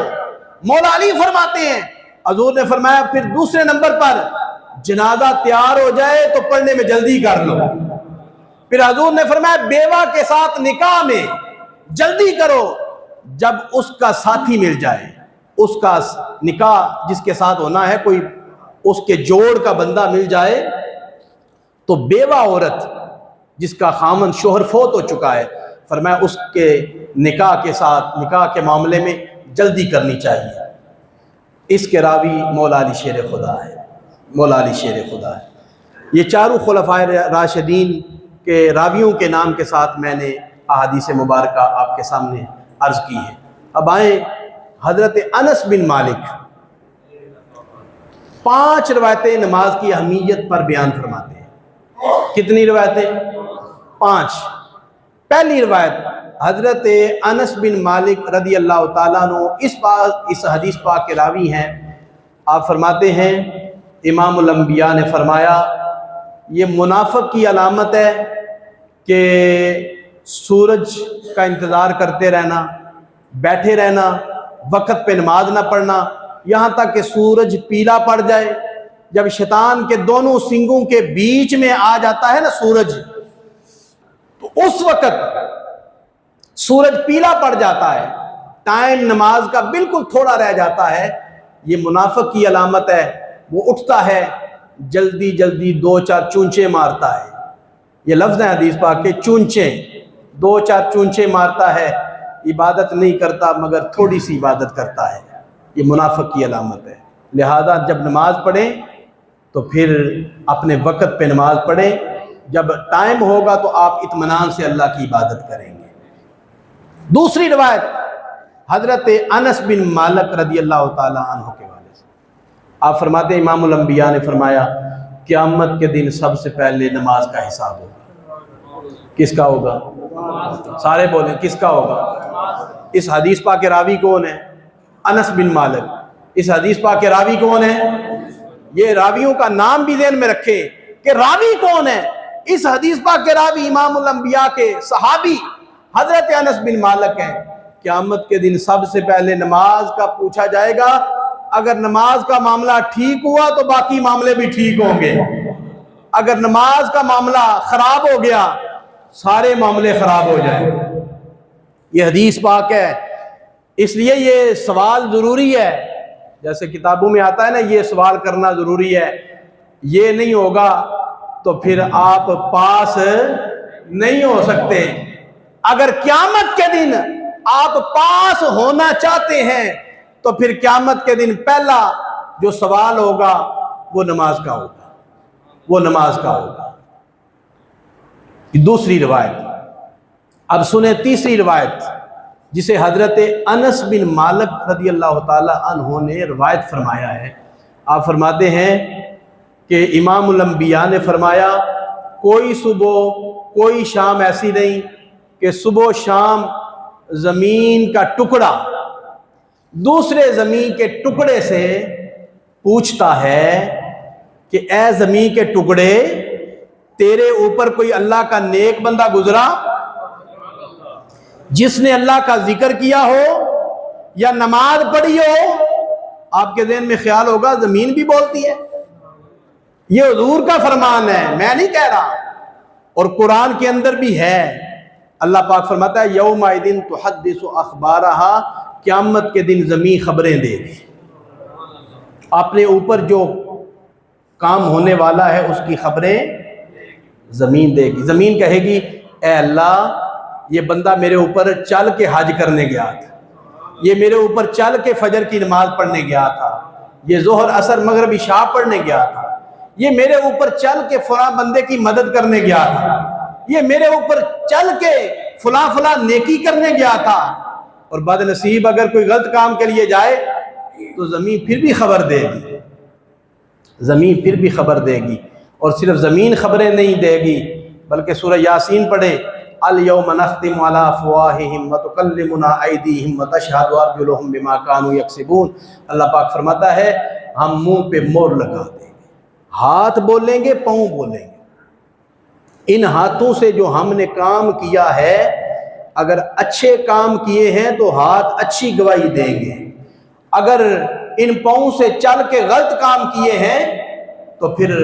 مولا علی فرماتے ہیں حضور نے فرمایا پھر دوسرے نمبر پر جنازہ تیار ہو جائے تو پڑھنے میں جلدی کر لو۔ پھر حضور نے فرمایا بیوہ کے ساتھ نکاح میں جلدی کرو، جب اس کا ساتھی مل جائے، اس کا نکاح جس کے ساتھ ہونا ہے کوئی اس کے جوڑ کا بندہ مل جائے تو بیوہ عورت جس کا خامن شوہر فوت ہو چکا ہے، فرمایا اس کے نکاح کے ساتھ، نکاح کے معاملے میں جلدی کرنی چاہیے۔ اس کے راوی مولا علی شیر خدا ہے، مولا علی شیر خدا ہے۔ یہ چاروں خلفائے راشدین کے راویوں کے نام کے ساتھ میں نے احادیث مبارکہ آپ کے سامنے عرض کی ہے۔ اب آئیں حضرت انس بن مالک 5 روایتیں نماز کی اہمیت پر بیان فرماتے ہیں۔ کتنی روایتیں؟ 5۔ پہلی روایت حضرت انس بن مالک رضی اللہ تعالیٰ عنہ اس حدیث پاک کے راوی ہیں۔ آپ فرماتے ہیں امام الانبیاء نے فرمایا یہ منافق کی علامت ہے کہ سورج کا انتظار کرتے رہنا، بیٹھے رہنا، وقت پہ نماز نہ پڑھنا، یہاں تک کہ سورج پیلا پڑ جائے۔ جب شیطان کے دونوں سنگوں کے بیچ میں آ جاتا ہے نا سورج، تو اس وقت سورج پیلا پڑ جاتا ہے، ٹائم نماز کا بالکل تھوڑا رہ جاتا ہے، یہ منافق کی علامت ہے۔ وہ اٹھتا ہے، جلدی جلدی 2-4 چونچے مارتا ہے، یہ لفظ ہے حدیث پاک کے، چونچے، 2-4 چونچے مارتا ہے، عبادت نہیں کرتا مگر تھوڑی سی عبادت کرتا ہے، یہ منافق کی علامت ہے۔ لہذا جب نماز پڑھیں تو پھر اپنے وقت پہ نماز پڑھیں، جب ٹائم ہوگا تو آپ اطمینان سے اللہ کی عبادت کریں گے۔ دوسری روایت حضرت انس بن مالک رضی اللہ تعالیٰ عنہ کے والے سے، آپ فرماتے ہیں امام الانبیاء نے فرمایا قیامت کے دن سب سے پہلے نماز کا حساب ہوگا۔ کس کا ہوگا؟ سارے بولیں کس کا ہوگا؟ اس حدیث پاک کے راوی کون ہے؟ انس بن مالک۔ اس حدیث پاک کے راوی کون ہے؟ یہ راویوں کا نام بھی ذہن میں رکھے کہ راوی کون ہے۔ اس حدیث پاک کے راوی امام الانبیاء کے صحابی حضرت انس بن مالک ہیں۔ قیامت کے دن سب سے پہلے نماز کا پوچھا جائے گا، اگر نماز کا معاملہ ٹھیک ہوا تو باقی معاملے بھی ٹھیک ہوں گے، اگر نماز کا معاملہ خراب ہو گیا سارے معاملے خراب ہو جائیں گے۔ یہ حدیث پاک ہے، اس لیے یہ سوال ضروری ہے، جیسے کتابوں میں آتا ہے نا یہ سوال کرنا ضروری ہے، یہ نہیں ہوگا تو پھر آپ پاس نہیں ہو سکتے۔ اگر قیامت کے دن آپ پاس ہونا چاہتے ہیں تو پھر قیامت کے دن پہلا جو سوال ہوگا وہ نماز کا ہوگا۔ وہ نماز کا ہوگا۔ دوسری روایت۔ اب سنیں تیسری روایت جسے حضرت انس بن مالک رضی اللہ تعالی عنہ نے روایت فرمایا ہے۔ آپ فرماتے ہیں کہ امام الانبیاء نے فرمایا کوئی صبح کوئی شام ایسی نہیں کہ صبح و شام زمین کا ٹکڑا دوسرے زمین کے ٹکڑے سے پوچھتا ہے کہ اے زمین کے ٹکڑے تیرے اوپر کوئی اللہ کا نیک بندہ گزرا جس نے اللہ کا ذکر کیا ہو یا نماز پڑھی ہو؟ آپ کے ذہن میں خیال ہوگا زمین بھی بولتی ہے، یہ حضور کا فرمان ہے، میں نہیں کہہ رہا، اور قرآن کے اندر بھی ہے۔ اللہ پاک فرماتا ہے یومئذ تحدث اخبارہا، قیامت کے دن زمین خبریں دے گی، اپنے اوپر جو کام ہونے والا ہے اس کی خبریں زمین دے گی۔ زمین کہے گی اے اللہ یہ بندہ میرے اوپر چل کے حج کرنے گیا تھا، یہ میرے اوپر چل کے فجر کی نماز پڑھنے گیا تھا، یہ ظہر عصر مغرب عشاء پڑھنے گیا تھا، یہ میرے اوپر چل کے فلاں بندے کی مدد کرنے گیا تھا، یہ میرے اوپر چل کے فلاں فلاں نیکی کرنے گیا تھا۔ اور بد نصیب اگر کوئی غلط کام کے لیے جائے تو زمین پھر بھی خبر دے گی، زمین پھر بھی خبر دے گی۔ اور صرف زمین خبریں نہیں دے گی بلکہ سورہ یاسین پڑھے الیوم نختم علی افواہہم وتکلمنا ایدیہم وتشہد ارجلہم بما کانوا یکسبون۔ اللہ پاک فرماتا ہے ہم منہ پہ مہر لگا دیں گے، ہاتھ بولیں گے، پاؤں بولیں گے۔ ان ہاتھوں سے جو ہم نے کام کیا ہے اگر اچھے کام کیے ہیں تو ہاتھ اچھی گواہی دیں گے، اگر ان پاؤں سے چل کے غلط کام کیے ہیں تو پھر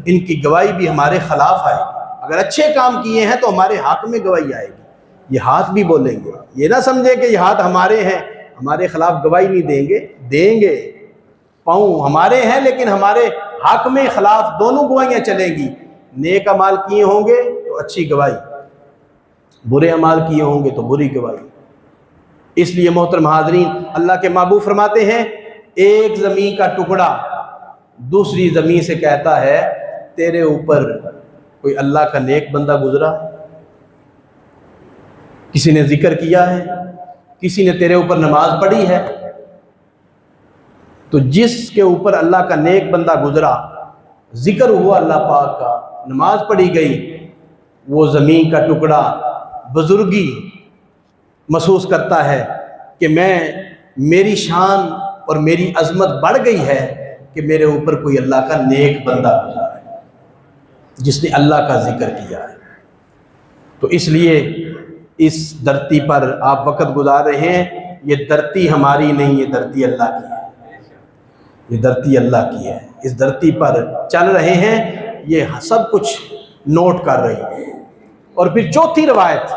ان کی گواہی بھی ہمارے خلاف آئے گی۔ اگر اچھے کام کیے ہیں تو ہمارے حق میں گواہی آئے گی، یہ ہاتھ بھی بولیں گے۔ یہ نہ سمجھیں کہ یہ ہاتھ ہمارے ہیں ہمارے خلاف گواہی نہیں دیں گے، دیں گے۔ پاؤں ہمارے ہیں لیکن ہمارے حق میں خلاف دونوں گواہیاں چلیں گی۔ نیک اعمال کیے ہوں گے تو اچھی گواہی، برے اعمال کیے ہوں گے تو بری گواہی۔ اس لیے محترم حاضرین، اللہ کے محبوب فرماتے ہیں ایک زمین کا ٹکڑا دوسری زمین سے کہتا ہے تیرے اوپر کوئی اللہ کا نیک بندہ گزرا ہے، کسی نے ذکر کیا ہے، کسی نے تیرے اوپر نماز پڑھی ہے۔ تو جس کے اوپر اللہ کا نیک بندہ گزرا، ذکر ہوا اللہ پاک کا، نماز پڑھی گئی، وہ زمین کا ٹکڑا بزرگی محسوس کرتا ہے کہ میری شان اور میری عظمت بڑھ گئی ہے کہ میرے اوپر کوئی اللہ کا نیک بندہ گزرا ہے جس نے اللہ کا ذکر کیا ہے۔ تو اس لیے اس دھرتی پر آپ وقت گزار رہے ہیں، یہ دھرتی ہماری نہیں، یہ دھرتی اللہ کی ہے، یہ دھرتی اللہ کی ہے۔ اس دھرتی پر چل رہے ہیں، یہ سب کچھ نوٹ کر رہے ہیں۔ اور پھر چوتھی روایت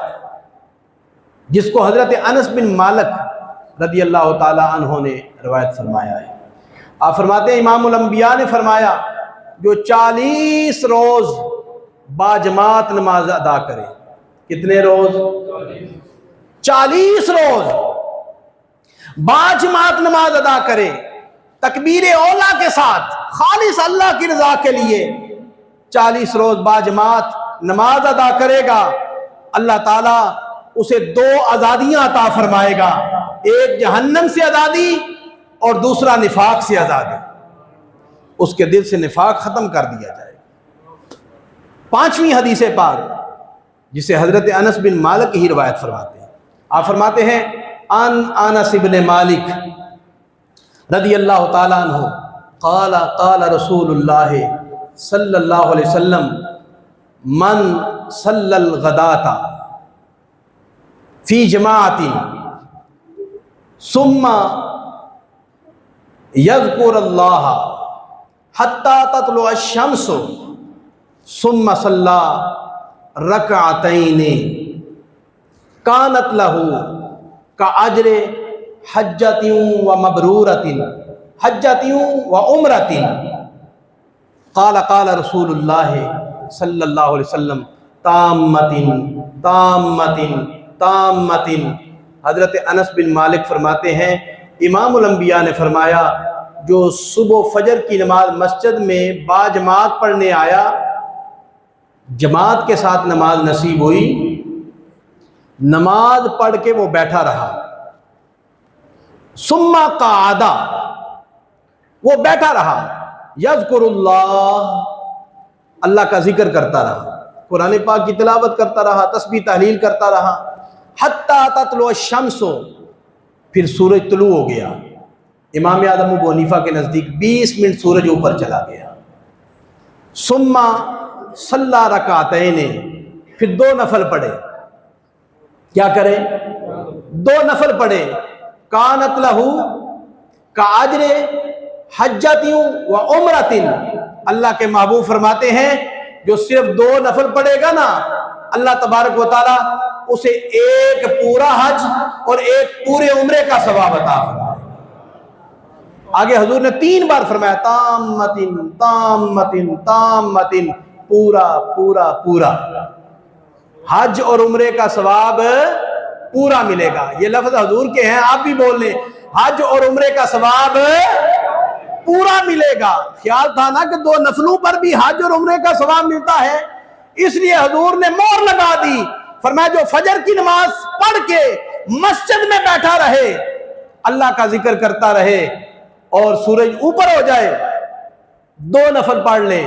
جس کو حضرت انس بن مالک رضی اللہ تعالی عنہ نے روایت فرمایا ہے۔ آپ فرماتے ہیں امام الانبیاء نے فرمایا جو 40 روز باجماعت نماز ادا کرے۔ کتنے روز؟ 40 روز باجماعت نماز ادا کرے، تکبیر اولا کے ساتھ، خالص اللہ کی رضا کے لیے 40 روز باجماعت نماز ادا کرے گا، اللہ تعالیٰ اسے 2 آزادیاں عطا فرمائے گا، ایک جہنم سے آزادی اور دوسرا نفاق سے آزادی، اس کے دل سے نفاق ختم کر دیا جائے۔ 5ویں حدیث پاک جسے حضرت انس بن مالک ہی روایت فرماتے ہیں، آپ فرماتے ہیں ان انس بن مالک رضی اللہ تعالیٰ عنہ قال قال رسول اللہ صلی اللہ علیہ وسلم من صلی الغداۃ فی جماعت ثم یذکر اللہ حتی تطلع الشمس ثم صلی رکعتین کانت لہ کاجر حجۃ و مبرورۃ حجۃ و عمرۃ قال قال رسول اللہ صلی اللہ علیہ وسلم تامۃ تامۃ تامۃ۔ حضرت انس بن مالک فرماتے ہیں امام الانبیاء نے فرمایا جو صبح فجر کی نماز مسجد میں باجماعت پڑھنے آیا، جماعت کے ساتھ نماز نصیب ہوئی، نماز پڑھ کے وہ بیٹھا رہا، ثم قعد، وہ بیٹھا رہا، یذکر اللہ کا ذکر کرتا رہا، قرآن پاک کی تلاوت کرتا رہا، تسبیح تحلیل کرتا رہا، حتی تطلع الشمس، پھر سورج طلوع ہو گیا۔ امام اعظم ابو حنیفہ کے نزدیک 20 منٹ سورج اوپر چلا گیا۔ ثم صلی رکعتین، پھر 2 نفل پڑھے۔ کیا کرے؟ 2 نفل پڑھے۔ کانت لہو کاجر حجۃ و عمرۃ، اللہ کے محبوب فرماتے ہیں جو صرف 2 نفل پڑھے گا نا، اللہ تبارک و تعالی اسے ایک پورا حج اور ایک پورے عمرے کا ثواب عطا فرمائے۔ آگے حضور نے 3 بار فرمایا تامتن تامتن تامتن، پورا پورا پورا، حج اور عمرے کا ثواب پورا ملے گا۔ یہ لفظ حضور کے ہیں، آپ بھی بول لیں، حج اور عمرے کا ثواب پورا ملے گا۔ خیال تھا نا کہ 2 نفلوں پر بھی حج اور عمرے کا ثواب ملتا ہے، اس لیے حضور نے مہر لگا دی، فرمایا جو فجر کی نماز پڑھ کے مسجد میں بیٹھا رہے، اللہ کا ذکر کرتا رہے اور سورج اوپر ہو جائے، 2 نفل پڑھ لے،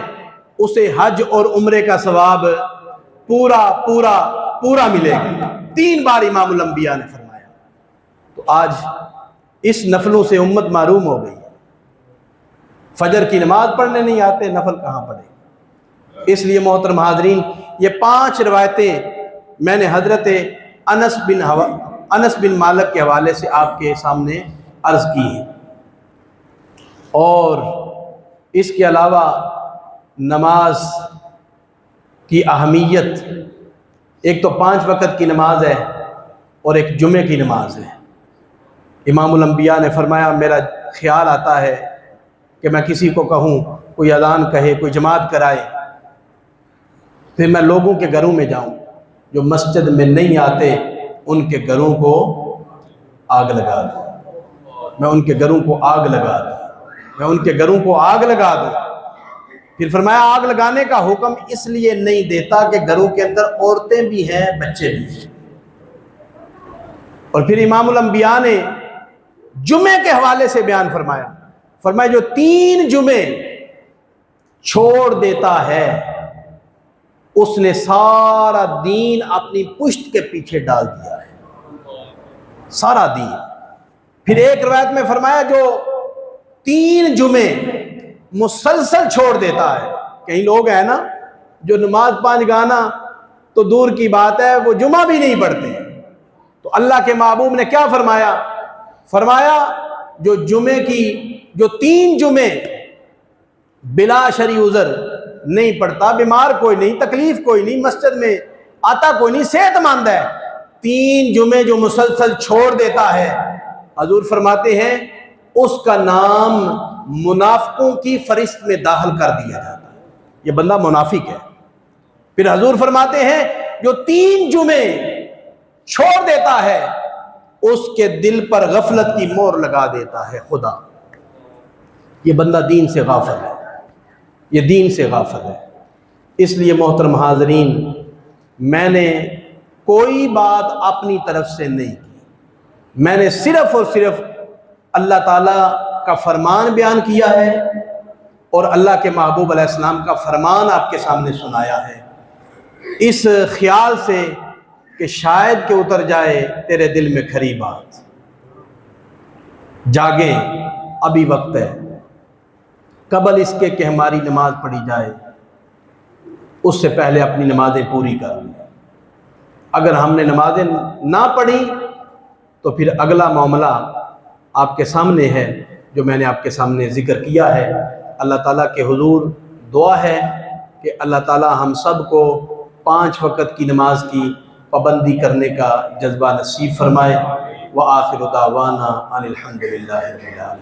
اسے حج اور عمرے کا ثواب پورا پورا پورا ملے گا۔ 3 بار امام الانبیاء نے فرمایا۔ تو آج اس نفلوں سے امت محروم ہو گئی، فجر کی نماز پڑھنے نہیں آتے، نفل کہاں پڑھے؟ اس لیے محترم حاضرین، یہ 5 روایتیں میں نے حضرت انس بن مالک کے حوالے سے آپ کے سامنے عرض کی ہیں، اور اس کے علاوہ نماز کی اہمیت، ایک تو 5 وقت کی نماز ہے اور ایک جمعے کی نماز ہے۔ امام الانبیاء نے فرمایا میرا خیال آتا ہے کہ میں کسی کو کہوں، کوئی اذان کہے، کوئی جماعت کرائے، پھر میں لوگوں کے گھروں میں جاؤں، جو مسجد میں نہیں آتے ان کے گھروں کو آگ لگا دوں، میں ان کے گھروں کو آگ لگا دوں، میں ان کے گھروں کو آگ لگا دوں۔ پھر فرمایا آگ لگانے کا حکم اس لیے نہیں دیتا کہ گھروں کے اندر عورتیں بھی ہیں، بچے بھی ہیں۔ اور پھر امام الانبیاء نے جمعے کے حوالے سے بیان فرمایا، فرمایا جو 3 جمعے چھوڑ دیتا ہے اس نے سارا دین اپنی پشت کے پیچھے ڈال دیا ہے، سارا دین۔ پھر ایک روایت میں فرمایا جو 3 جمعے مسلسل چھوڑ دیتا ہے، کئی لوگ ہیں نا جو نماز 5 گانا تو دور کی بات ہے، وہ جمعہ بھی نہیں پڑھتے۔ تو اللہ کے محبوب نے کیا فرمایا؟ فرمایا جو جمعے کی جو 3 جمعے بلا شرعی عذر نہیں پڑھتا، بیمار کوئی نہیں، تکلیف کوئی نہیں، مسجد میں آتا کوئی نہیں، صحت مند ہے، 3 جمعے جو مسلسل چھوڑ دیتا ہے، حضور فرماتے ہیں اس کا نام منافقوں کی فہرست میں داخل کر دیا جاتا ہے، یہ بندہ منافق ہے۔ پھر حضور فرماتے ہیں جو 3 جمعے چھوڑ دیتا ہے اس کے دل پر غفلت کی مہر لگا دیتا ہے خدا، یہ بندہ دین سے غافل ہے، یہ دین سے غافل ہے۔ اس لیے محترم حاضرین، میں نے کوئی بات اپنی طرف سے نہیں کی، میں نے صرف اور صرف اللہ تعالیٰ کا فرمان بیان کیا ہے اور اللہ کے محبوب علیہ السلام کا فرمان آپ کے سامنے سنایا ہے، اس خیال سے کہ شاید کہ اتر جائے تیرے دل میں کھری بات۔ جاگیں، ابھی وقت ہے، قبل اس کے کہ ہماری نماز پڑھی جائے اس سے پہلے اپنی نمازیں پوری کر لیں۔ اگر ہم نے نمازیں نہ پڑھی تو پھر اگلا معاملہ آپ کے سامنے ہے جو میں نے آپ کے سامنے ذکر کیا ہے۔ اللہ تعالیٰ کے حضور دعا ہے کہ اللہ تعالیٰ ہم سب کو 5 وقت کی نماز کی پابندی کرنے کا جذبہ نصیب فرمائے۔ وآخر دعوانا ان الحمد للہ رب العالمین۔